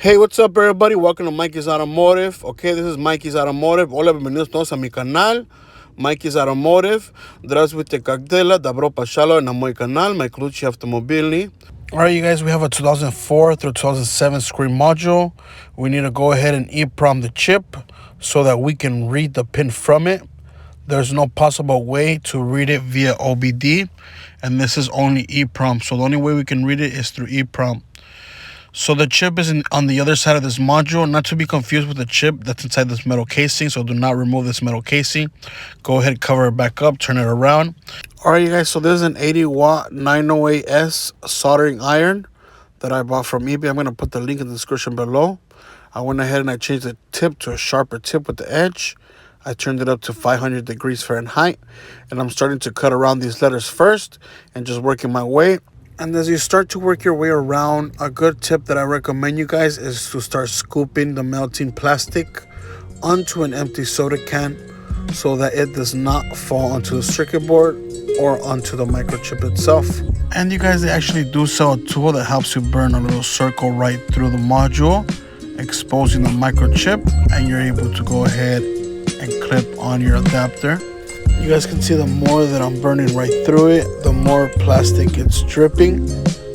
Hey, what's up, everybody? Welcome to Mikey's Automotive. Okay, this is Mikey's Automotive. Hola, bienvenidos todos a mi canal, Mikey's Automotive. Здравствуйте, как дела? Добро пожаловать на мой канал, мой ключи автомобильный. Alright, you guys, we have a 2004 through 2007 screen module. We need to go ahead and EEPROM the chip so that we can read the pin from it. There's no possible way to read it via OBD, and this is only EEPROM. So the only way we can read it is through EEPROM. So the chip is on the other side of this module, not to be confused with the chip that's inside this metal casing. So do not remove this metal casing. Go ahead, cover it back up, turn it around. All right, you guys, so this is an 80-watt 908S soldering iron that I bought from eBay. I'm going to put the link in the description below. I went ahead and I changed the tip to a sharper tip with the edge. I turned it up to 500 degrees Fahrenheit. And I'm starting to cut around these letters first and just working my way. And as you start to work your way around, a good tip that I recommend you guys is to start scooping the melting plastic onto an empty soda can so that it does not fall onto the circuit board or onto the microchip itself. And you guys, they actually do sell a tool that helps you burn a little circle right through the module, exposing the microchip, and you're able to go ahead and clip on your adapter. You guys can see the more that I'm burning right through it, the more plastic it's dripping.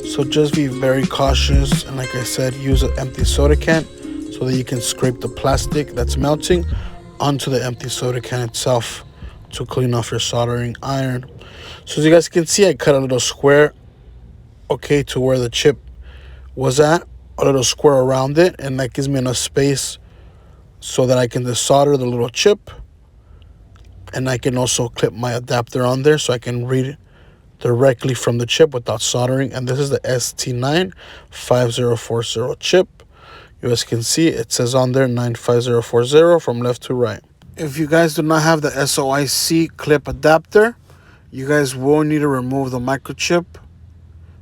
So just be very cautious, and like I said, use an empty soda can so that you can scrape the plastic that's melting onto the empty soda can itself to clean off your soldering iron. So as you guys can see, I cut a little square, okay, to where the chip was at, a little square around it, and that gives me enough space so that I can desolder the little chip. And I can also clip my adapter on there so I can read directly from the chip without soldering. And this is the ST95040 chip. You guys can see it says on there 95040 from left to right. If you guys do not have the SOIC clip adapter, you guys will need to remove the microchip.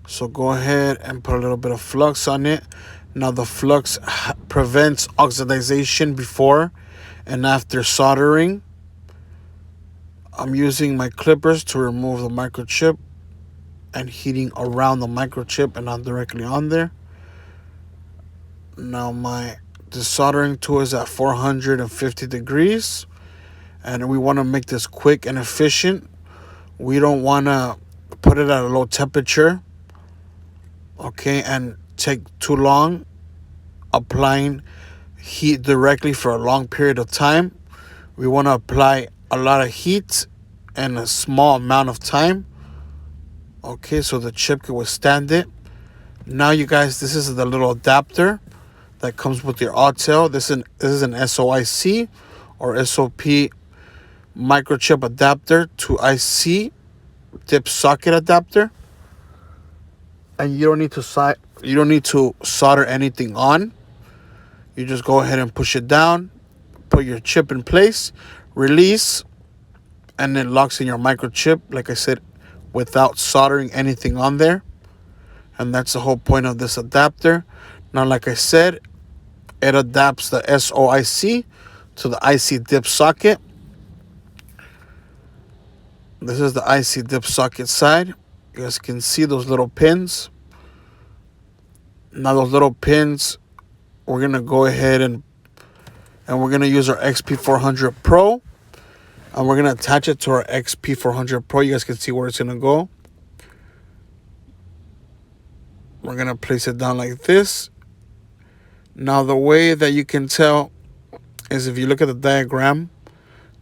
So go ahead and put a little bit of flux on it. Now the flux prevents oxidization before and after soldering. I'm using my clippers to remove the microchip and heating around the microchip and not directly on there. Now my desoldering tool is at 450 degrees, and we want to make this quick and efficient. We don't want to put it at a low temperature, okay, and take too long applying heat directly for a long period of time. We want to apply a lot of heat and a small amount of time, okay, so the chip can withstand it. Now you guys, this is the little adapter that comes with your Autel. This is an SOIC or SOP microchip adapter to IC dip socket adapter, and you don't need to solder anything on. You just go ahead and push it down, put your chip in place, release, and it locks in your microchip, like I said, without soldering anything on there. And that's the whole point of this adapter. Now, like I said, it adapts the SOIC to the IC dip socket. This is the IC dip socket side. You guys can see those little pins. Now those little pins, we're going to go ahead and we're going to use our XP400 Pro. And we're going to attach it to our XP400 Pro. You guys can see where it's going to go. We're going to place it down like this. Now, the way that you can tell is if you look at the diagram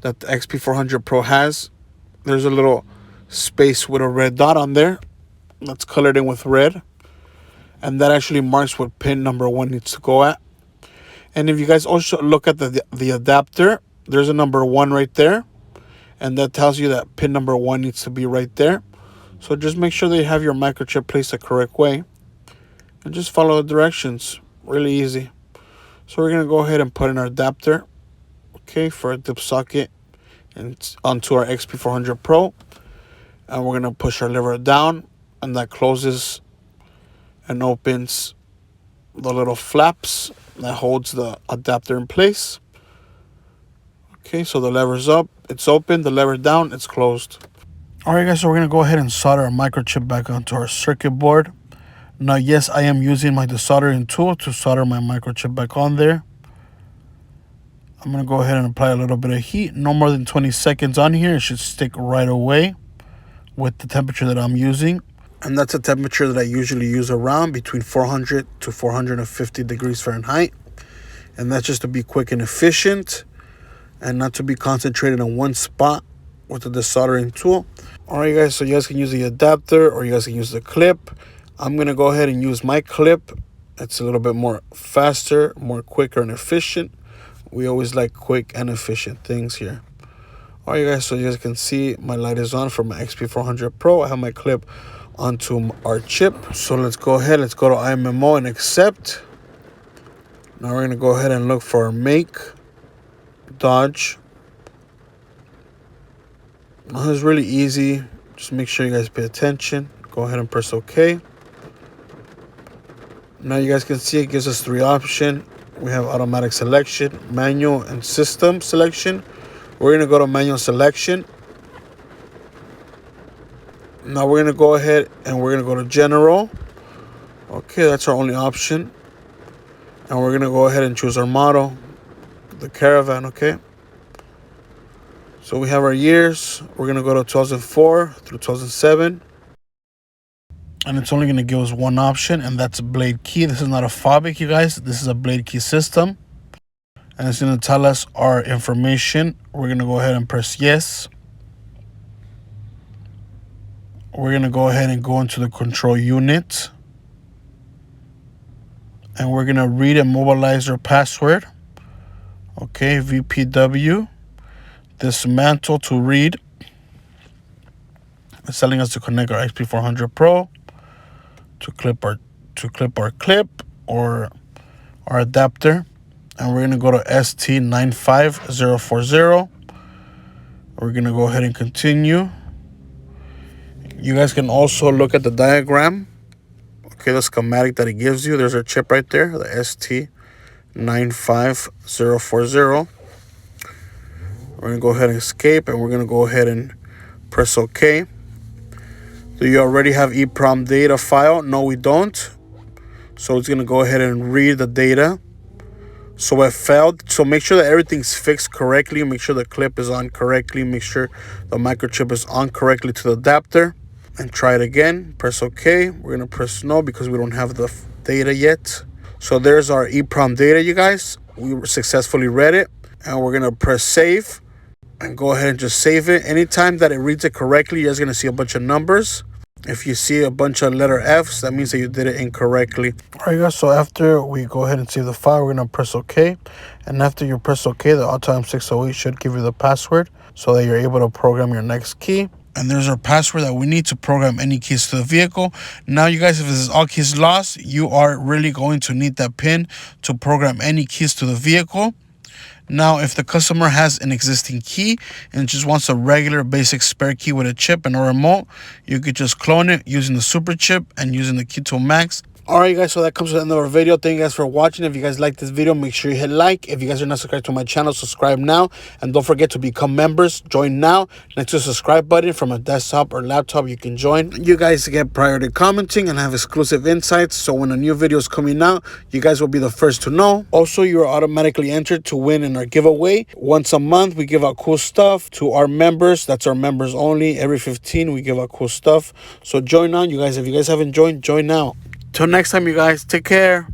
that the XP400 Pro has, there's a little space with a red dot on there that's colored in with red. And that actually marks what pin number 1 needs to go at. And if you guys also look at the adapter, there's a number 1 right there. And that tells you that pin number 1 needs to be right there. So just make sure that you have your microchip placed the correct way. And just follow the directions. Really easy. So we're going to go ahead and put in our adapter, okay, for a dip socket and onto our XP400 Pro. And we're going to push our lever down. And that closes and opens the little flaps that holds the adapter in place. Okay, so the lever's up, it's open, the lever down, it's closed. All right, guys, so we're going to go ahead and solder our microchip back onto our circuit board. Now, yes, I am using my desoldering tool to solder my microchip back on there. I'm going to go ahead and apply a little bit of heat. No more than 20 seconds on here. It should stick right away with the temperature that I'm using. And that's a temperature that I usually use around between 400 to 450 degrees Fahrenheit. And that's just to be quick and efficient and not to be concentrated on one spot with the desoldering tool. All right, guys, so you guys can use the adapter or you guys can use the clip. I'm going to go ahead and use my clip. It's a little bit more faster, more quicker and efficient. We always like quick and efficient things here. All right, guys, so you guys can see my light is on for my XP400 Pro. I have my clip onto our chip. So let's go ahead. Let's go to IMMO and accept. Now we're going to go ahead and look for our make, dodge. Now it's really easy. Just make sure you guys pay attention. Go ahead and press OK. Now you guys can see it gives us 3 options. We have automatic selection, manual, and system selection. We're going to go to manual selection. Now we're going to go ahead and we're going to go to general. Okay, that's our only option. And we're going to go ahead and choose our model, the Caravan, okay? So we have our years. We're going to go to 2004 through 2007. And it's only going to give us one option, and that's a blade key. This is not a fabric, you guys. This is a blade key system. And it's going to tell us our information. We're going to go ahead and press yes. We're going to go ahead and go into the control unit. And we're going to read and mobilize our password. Okay, VPW. Dismantle to read. It's telling us to connect our XP400 Pro. To clip our clip or our adapter, and we're going to go to ST95040. We're going to go ahead and continue. You guys can also look at the diagram, okay, the schematic that it gives you. There's our chip right there, the ST95040. We're going to go ahead and escape, and we're going to go ahead and press OK. Do you already have Eeprom data file? No, we don't. So it's going to go ahead and read the data. So it failed. So make sure that everything's fixed correctly. Make sure the clip is on correctly. Make sure the microchip is on correctly to the adapter. And try it again. Press OK. We're going to press no because we don't have the data yet. So there's our Eeprom data, you guys. We successfully read it. And we're going to press save. And go ahead and just save it. Anytime that it reads it correctly, you're just going to see a bunch of numbers. If you see a bunch of letter F's, that means that you did it incorrectly. All right, guys, so after we go ahead and save the file, we're going to press OK. And after you press OK, the Autel Im608 should give you the password so that you're able to program your next key. And there's our password that we need to program any keys to the vehicle. Now, you guys, if this is all keys lost, you are really going to need that PIN to program any keys to the vehicle. Now, if the customer has an existing key and just wants a regular basic spare key with a chip and a remote, you could just clone it using the super chip and using the Key Tool Max. All right, guys, so that comes to the end of our video. Thank you guys for watching. If you guys like this video, make sure you hit like. If you guys are not subscribed to my channel, subscribe now. And don't forget to become members. Join now. Next to the subscribe button from a desktop or laptop, you can join. You guys get priority commenting and have exclusive insights. So when a new video is coming out, you guys will be the first to know. Also, you are automatically entered to win in our giveaway. Once a month, we give out cool stuff to our members. That's our members only. Every 15, we give out cool stuff. So join now, you guys. If you guys haven't joined, join now. Till next time, you guys, take care.